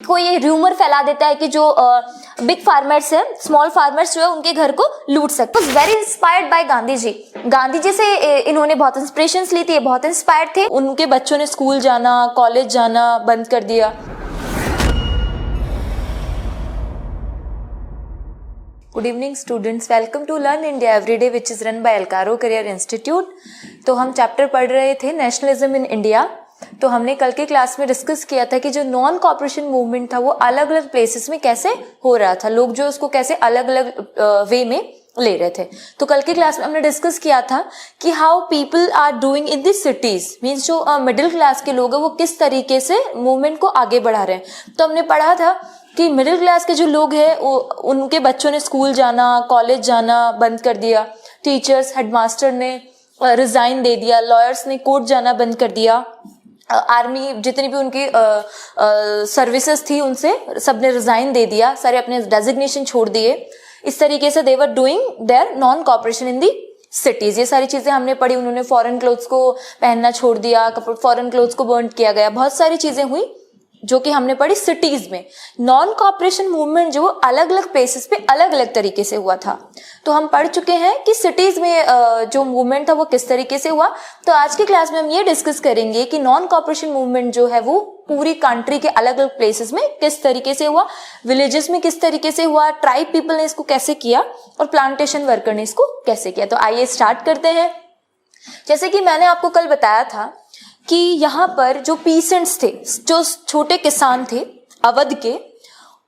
कोई ये र्यूमर फैला देता है कि जो बिग फार्मर्स है, स्मॉल फार्मर्स जो है उनके घर को लूट सकते। वेरी इंस्पायर्ड बाय गांधी जी। गांधी जी से इन्होंने बहुत इंस्पिरेशंस ली थी, बहुत इंस्पायर्ड थे। उनके बच्चों ने स्कूल जाना, कॉलेज जाना बंद कर दिया। Good evening students, welcome to learn India everyday which is run by Elcaro career institute. तो हम चैप्टर पढ़ रहे थे नेशनलिज्म इन इंडिया। तो हमने कल के क्लास में डिस्कस किया था कि जो नॉन कॉपरेशन मूवमेंट था वो अलग अलग प्लेसेस में कैसे हो रहा था, लोग जो उसको कैसे अलग अलग वे में ले रहे थे। तो कल के क्लास में हमने डिस्कस किया था कि how people are doing in the cities, means जो मिडिल क्लास के लोग हैं वो किस तरीके से मूवमेंट को आगे बढ़ा रहे हैं। तो हमने पढ़ा था कि मिडिल क्लास के जो लोग हैं उनके बच्चों ने स्कूल जाना, कॉलेज जाना बंद कर दिया, टीचर्स, हेडमास्टर ने रिजाइन दे दिया, लॉयर्स ने कोर्ट जाना बंद कर दिया, आर्मी जितनी भी उनकी सर्विसेज थी उनसे सबने रिजाइन दे दिया, सारे अपने डेजिग्नेशन छोड़ दिए। इस तरीके से they were doing their non cooperation in the cities. ये सारी चीजें हमने पढ़ी। उन्होंने फॉरेन क्लोथ्स को पहनना छोड़ दिया, फॉरेन क्लोथ्स को बर्न किया गया, बहुत सारी चीजें हुई जो कि हमने पढ़ी सिटीज में। नॉन कॉपरेशन मूवमेंट जो अलग अलग प्लेसेस पे अलग अलग तरीके से हुआ था। तो हम पढ़ चुके हैं कि सिटीज में जो मूवमेंट था वो किस तरीके से हुआ। तो आज की क्लास में हम ये डिस्कस करेंगे कि नॉन कॉपरेशन मूवमेंट जो है वो पूरी कंट्री के अलग अलग प्लेसेस में किस तरीके से हुआ, विलेजेस में किस तरीके से हुआ, ट्राइब पीपल ने इसको कैसे किया और प्लांटेशन वर्कर ने इसको कैसे किया। तो आइए स्टार्ट करते हैं। जैसे कि मैंने आपको कल बताया था कि यहाँ पर जो पीसेंट्स थे, जो छोटे किसान थे अवध के,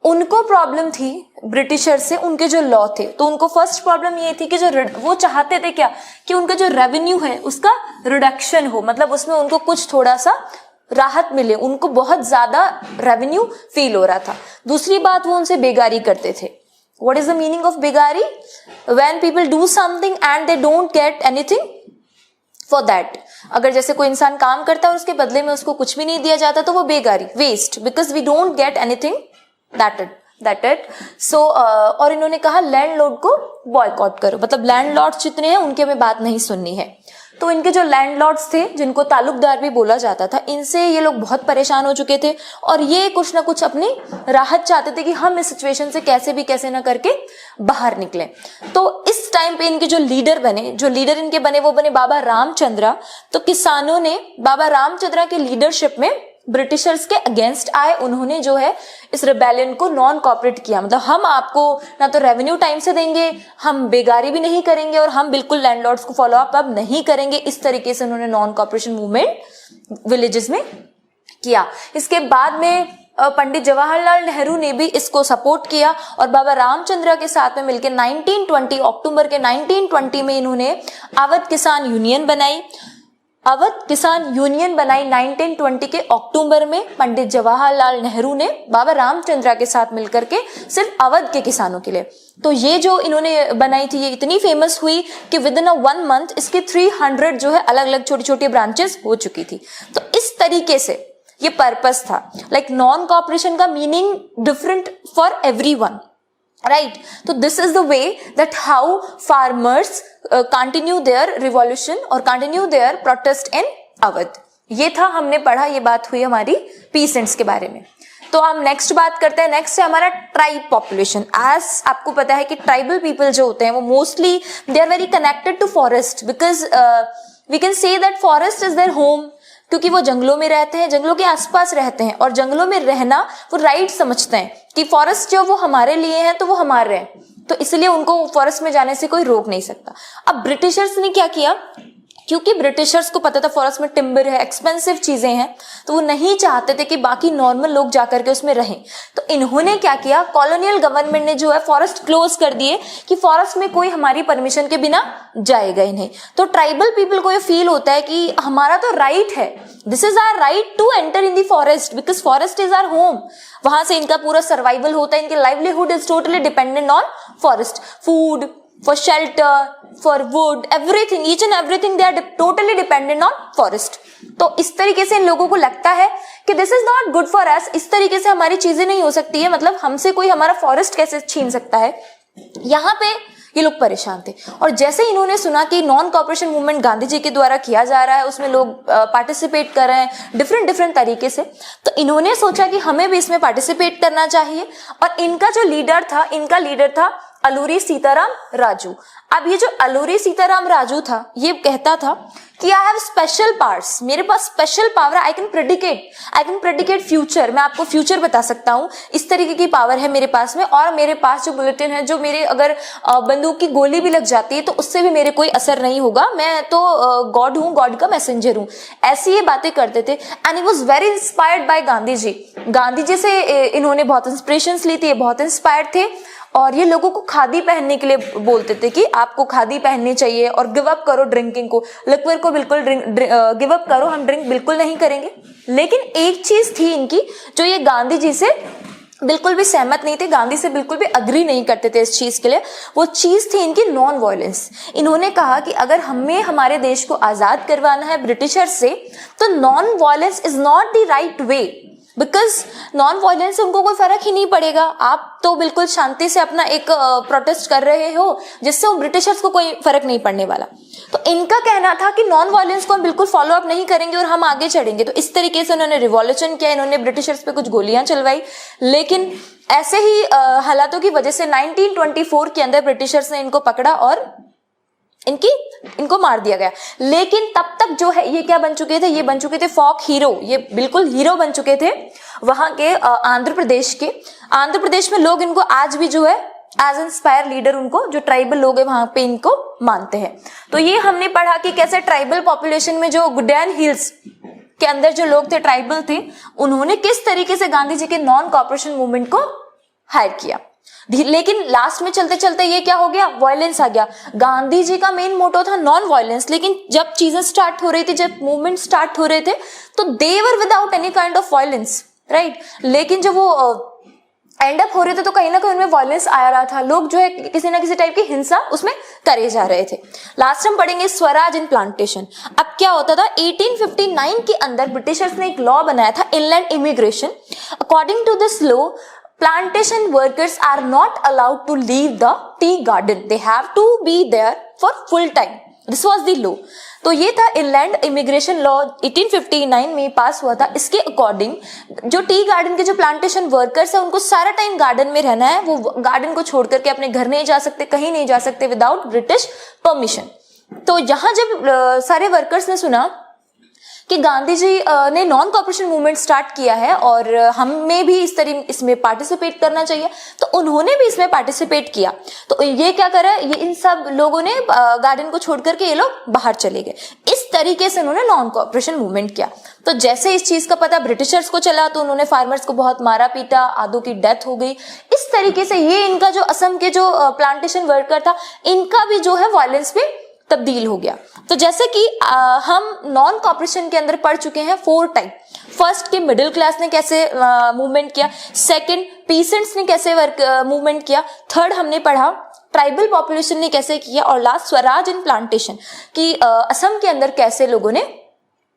उनको प्रॉब्लम थी ब्रिटिशर से उनके जो लॉ थे। तो उनको फर्स्ट प्रॉब्लम ये थी कि जो वो चाहते थे क्या कि उनका जो रेवेन्यू है उसका रिडक्शन हो, मतलब उसमें उनको कुछ थोड़ा सा राहत मिले। उनको बहुत ज्यादा रेवेन्यू फील हो रहा था। दूसरी बात, वो उनसे बेगारी करते थे। What is the meaning of बेगारी? When people do something and they don't get anything for that. अगर जैसे कोई इंसान काम करता है और उसके बदले में उसको कुछ भी नहीं दिया जाता तो वो बेगारी, waste, because we don't get anything that it. So और इन्होंने कहा लैंडलॉर्ड को बॉयकॉट करो, मतलब लैंडलॉर्ड्स जितने हैं उनके हमें बात नहीं सुननी है। तो इनके जो लैंडलॉर्ड्स थे, जिनको तालुकदार भी बोला जाता था, इनसे ये लोग बहुत परेशान हो चुके थे और ये कुछ ना कुछ अपनी राहत चाहते थे कि हम इस सिचुएशन से कैसे ना करके बाहर निकले। तो इस टाइम पे इनके जो लीडर इनके बने वो बने बाबा रामचंद्र। तो किसानों ने बाबा रामचंद्र के लीडरशिप में ब्रिटिशर्स के अगेंस्ट आए। उन्होंने जो है इस रिबेलियन को नॉन कॉपरेट किया, मतलब हम आपको ना तो रेवेन्यू टाइम से देंगे, हम बेगारी भी नहीं करेंगे और हम बिल्कुल लैंडलॉर्ड्स को फॉलो अप अब नहीं करेंगे। इस तरीके से उन्होंने नॉन कॉपरेशन मूवमेंट विलेजेस में किया। इसके बाद में पंडित जवाहरलाल नेहरू ने भी इसको सपोर्ट किया और बाबा रामचंद्र के साथ में मिलकर 1920 अक्टूबर के 1920 में इन्होंने अवध किसान यूनियन बनाई। अवध किसान यूनियन बनाई 1920 के अक्टूबर में पंडित जवाहरलाल नेहरू ने बाबा रामचंद्र के साथ मिलकर के सिर्फ अवध के किसानों के लिए। तो ये जो इन्होंने बनाई थी ये इतनी फेमस हुई कि विद इन 1 मंथ इसके 300 जो है अलग अलग छोटी छोटी ब्रांचेस हो चुकी थी। तो इस तरीके से ये पर्पस था। लाइक नॉन कॉपरेशन का meaning different for everyone, right? So this is the way that how farmers continue their revolution or continue their protest in Awadh. ये था, हमने पढ़ा, ये बात हुई हमारी पीसेंट्स के बारे में। तो हम नेक्स्ट बात करते हैं। नेक्स्ट है हमारा ट्राइब पॉपुलेशन। एज आपको पता है कि ट्राइबल पीपल जो होते हैं वो mostly they are very connected to forest, because we can say that forest is their home, क्योंकि वो जंगलों में रहते हैं, जंगलों के आसपास रहते हैं और जंगलों में रहना वो राइट समझते हैं कि फॉरेस्ट जो वो हमारे लिए है तो वो हमारे हैं, तो इसलिए उनको फॉरेस्ट में जाने से कोई रोक नहीं सकता। अब ब्रिटिशर्स ने क्या किया, क्योंकि ब्रिटिशर्स को पता था फॉरेस्ट में टिम्बर है, एक्सपेंसिव चीजें हैं, तो वो नहीं चाहते थे कि बाकी नॉर्मल लोग जाकर के उसमें रहें। तो इन्होंने क्या किया, कॉलोनियल गवर्नमेंट ने जो है फॉरेस्ट क्लोज कर दिए कि फॉरेस्ट में कोई हमारी परमिशन के बिना जाएगा ही नहीं। तो ट्राइबल पीपल को ये फील होता है कि हमारा तो राइट है, this is our right to enter in the forest because forest is our home. वहां से इनका पूरा सर्वाइवल होता है, इनके livelihood is totally dependent on forest, food, for shelter, for wood, everything, each and everything they are totally dependent on forest. तो इस तरीके से इन लोगों को लगता है कि this is not good for us, इस तरीके से हमारी चीजें नहीं हो सकती है, मतलब हमसे कोई हमारा फॉरेस्ट कैसे छीन सकता है। यहाँ पे ये लोग परेशान थे। और जैसे इन्होंने सुना कि non cooperation movement Gandhi ji के द्वारा किया जा रहा है, उसमें लोग पार्टिसिपेट कर रहे हैं डिफरेंट तरीके से, तो इन्होंने सोचा कि हमें भी इसमें पार्टिसिपेट करना चाहिए। और इनका जो लीडर था अलूरी सीताराम राजू। अब ये जो अलूरी सीताराम राजू था, ये कहता था कि आई हैव स्पेशल पावर्स, मेरे पास स्पेशल पावर है, आई कैन प्रेडिकेट फ्यूचर, मैं आपको फ्यूचर बता सकता हूँ, इस तरीके की पावर है मेरे पास में। और मेरे पास जो बुलेटिन है, जो मेरे अगर बंदूक की गोली भी लग जाती है तो उससे भी मेरे कोई असर नहीं होगा, मैं तो गॉड हूँ, गॉड का मैसेंजर हूँ। ऐसी ये बातें करते थे। And he was very inspired by Gandhi ji से इन्होंने बहुत इंस्पिरेशंस ली थी, बहुत इंस्पायर्ड थे। और ये लोगों को खादी पहनने के लिए बोलते थे कि आपको खादी पहननी चाहिए और गिव अप करो ड्रिंकिंग को, लिक्विड को बिल्कुल गिव अप करो, हम ड्रिंक बिल्कुल नहीं करेंगे। लेकिन एक चीज थी इनकी जो ये गांधी जी से बिल्कुल भी सहमत नहीं थे, गांधी से बिल्कुल भी अग्री नहीं करते थे इस चीज के लिए। वो चीज थी इनकी नॉन वायलेंस। इन्होंने कहा कि अगर हमें हमारे देश को आजाद करवाना है ब्रिटिशर से, तो non violence is not the right way, because non violence से उनको कोई फर्क ही नहीं पड़ेगा। आप तो बिल्कुल शांति से अपना एक प्रोटेस्ट कर रहे हो, जिससे वो ब्रिटिशर्स को कोई फर्क नहीं पड़ने वाला। तो इनका कहना था कि नॉन वायलेंस को हम बिल्कुल फॉलो अप नहीं करेंगे और हम आगे चढ़ेंगे। तो इस तरीके से उन्होंने रिवॉल्यूशन किया, इन्होंने ब्रिटिशर्स पे कुछ गोलियां चलवाई। लेकिन ऐसे ही हालातों की वजह से 1924 के अंदर ब्रिटिशर्स ने इनको पकड़ा और इनको मार दिया गया। लेकिन तब तक जो है ये क्या बन चुके थे, ये बन चुके थे फोक हीरो, ये बिल्कुल हीरो बन चुके थे वहां के आंध्र प्रदेश में लोग इनको आज भी जो है एज इंस्पायर लीडर, उनको जो ट्राइबल लोग है वहां पे इनको मानते हैं। तो ये हमने पढ़ा कि कैसे ट्राइबल पॉपुलेशन में जो गुडैन हिल्स के अंदर जो लोग थे, ट्राइबल थे, उन्होंने किस तरीके से गांधी जी के नॉन कॉपरेशन मूवमेंट को हायर किया। लेकिन लास्ट में चलते चलते ये क्या हो गया, वायलेंस आ गया। गांधी जी का मेन मोटो था नॉन वायलेंस, लेकिन जब चीजें स्टार्ट हो रही थी, जब मूवमेंट स्टार्ट हो रहे थे, तो they were without any kind of violence, right. लेकिन जब वो एंड अप हो रहे थे तो कहीं ना कहीं उनमें वायलेंस आ रहा था, लोग जो है किसी ना किसी टाइप की हिंसा उसमें करे जा रहे थे। लास्ट हम पढ़ेंगे स्वराज इन प्लांटेशन। अब क्या होता था, 1859 के अंदर ब्रिटिशर्स ने एक लॉ बनाया था, inland immigration. According to this law, plantation workers are not allowed to leave the tea garden, they have to be there for full time, this was the law। तो ये था इनलैंड इमिग्रेशन लॉ, 1859 में पास हुआ था। इसके according जो tea garden के जो प्लांटेशन वर्कर्स है, उनको सारा टाइम गार्डन में रहना है, वो गार्डन को छोड़ करके अपने घर नहीं जा सकते, कहीं नहीं जा सकते विदाउट ब्रिटिश परमिशन। तो यहाँ जब सारे वर्कर्स ने सुना कि गांधी जी ने नॉन कॉपरेशन मूवमेंट स्टार्ट किया है और हमें भी इसमें पार्टिसिपेट करना चाहिए, तो उन्होंने भी इसमें पार्टिसिपेट किया। तो ये क्या करा, ये इन सब लोगों ने गार्डन को छोड़ करके ये लोग बाहर चले गए। इस तरीके से उन्होंने नॉन कॉपरेशन मूवमेंट किया। तो जैसे इस चीज का पता ब्रिटिशर्स को चला, तो उन्होंने फार्मर्स को बहुत मारा पीटा, आधों की डेथ हो गई। इस तरीके से ये इनका जो असम के जो प्लांटेशन वर्कर था, इनका भी जो है वायलेंस पे तब्दील हो गया। तो जैसे कि हम नॉन कॉपरेशन के अंदर पढ़ चुके हैं 4 टाइप। फर्स्ट के मिडिल क्लास ने कैसे मूवमेंट किया, सेकंड पीसेंट्स ने कैसे मूवमेंट किया, थर्ड हमने पढ़ा ट्राइबल पॉपुलेशन ने कैसे किया, और लास्ट स्वराज इन प्लांटेशन कि असम के अंदर कैसे लोगों ने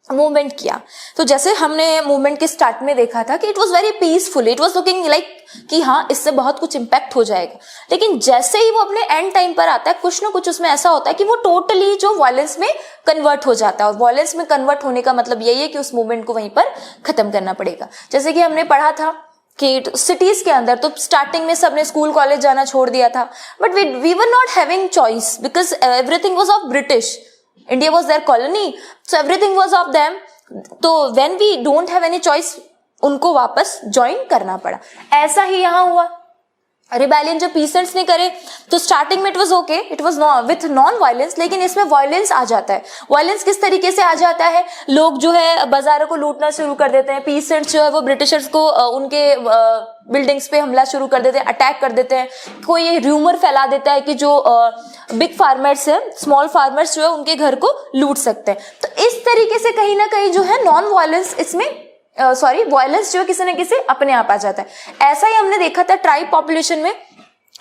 मूवमेंट किया। तो जैसे हमने मूवमेंट के स्टार्ट में देखा था कि it was very peaceful, it was looking like कि हाँ इससे बहुत कुछ इम्पैक्ट हो जाएगा। लेकिन जैसे ही वो अपने एंड टाइम पर आता है, कुछ ना कुछ उसमें ऐसा होता है कि वो टोटली जो वायलेंस में कन्वर्ट हो जाता है। और वायलेंस में कन्वर्ट होने का मतलब यही है कि उस मूवमेंट को वहीं पर खत्म करना पड़ेगा। जैसे कि हमने पढ़ा था कि सिटीज के अंदर तो स्टार्टिंग में सबने स्कूल कॉलेज जाना छोड़ दिया था, but we were not having choice because everything was of British, India was their colony, so everything was of them। तो when we don't have any choice, उनको वापस ज्वाइन करना पड़ा। ऐसा ही यहाँ हुआ। रिबेलियन जो पीसेंट्स ने करे, तो स्टार्टिंग में it was okay, it was with non violence, लेकिन इसमें वायलेंस आ जाता है। वायलेंस किस तरीके से आ जाता है, लोग जो है बाजारों को लूटना शुरू कर देते हैं, पीसेंट्स जो है वो ब्रिटिशर्स को उनके बिल्डिंग्स पे हमला शुरू कर देते हैं, अटैक कर देते हैं। कोई ये र्यूमर फैला देता है कि जो बिग फार्मर्स है, स्मॉल फार्मर्स जो है उनके घर को लूट सकते हैं। तो इस तरीके से कहीं ना कहीं जो है नॉन वायलेंस इसमें वायलेंस जो है किसी न किसी अपने आप आ जाता है। ऐसा ही हमने देखा था ट्राइब पॉपुलेशन में।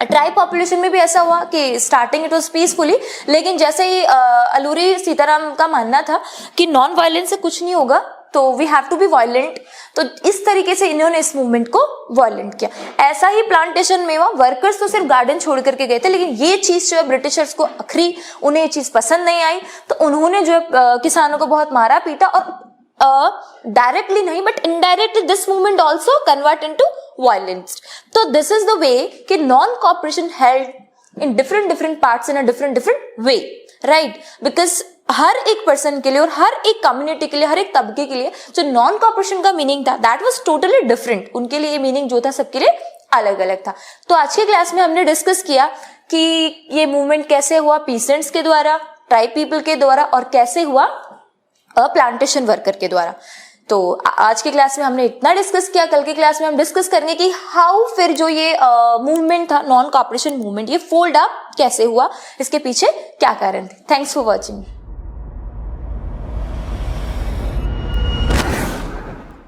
ट्राइब पॉपुलेशन में भी ऐसा हुआ कि स्टार्टिंग इट वाज पीसफुली, लेकिन जैसे ही अलूरी सीताराम का मानना था कि नॉन वायलेंस से कुछ नहीं होगा, तो we have to be violent. तो इस तरीके से इन्होंने इस मूवमेंट को वायलेंट किया। ऐसा ही प्लांटेशन में हुआ, वर्कर्स तो सिर्फ गार्डन छोड़ करके गए थे, लेकिन ये चीज जो है ब्रिटिशर्स को आखिरी उन्हें ये चीज पसंद नहीं आई, तो उन्होंने जो है किसानों को बहुत मारा पीटा, और डायरेक्टली नहीं but indirectly this movement also convert into violence. तो दिस इज द वे कि non cooperation held in different parts in a different way, right, because हर एक पर्सन के लिए और हर एक कम्युनिटी के लिए, हर एक तबके के लिए जो नॉन कॉपरेशन का मीनिंग था दैट वाज टोटली डिफरेंट। उनके लिए मीनिंग जो था सबके लिए अलग अलग था। तो आज की क्लास में हमने डिस्कस किया कि ये मूवमेंट कैसे हुआ, पीसेंट्स के द्वारा, ट्राइब पीपल के द्वारा, और कैसे हुआ प्लांटेशन वर्कर के द्वारा। तो आज की क्लास में हमने इतना डिस्कस किया। कल की क्लास में हम डिस्कस करेंगे कि हाउ फिर जो ये मूवमेंट था नॉन कॉपरेशन मूवमेंट, ये फोल्ड अप कैसे हुआ, इसके पीछे क्या कारण थे। Thanks for watching.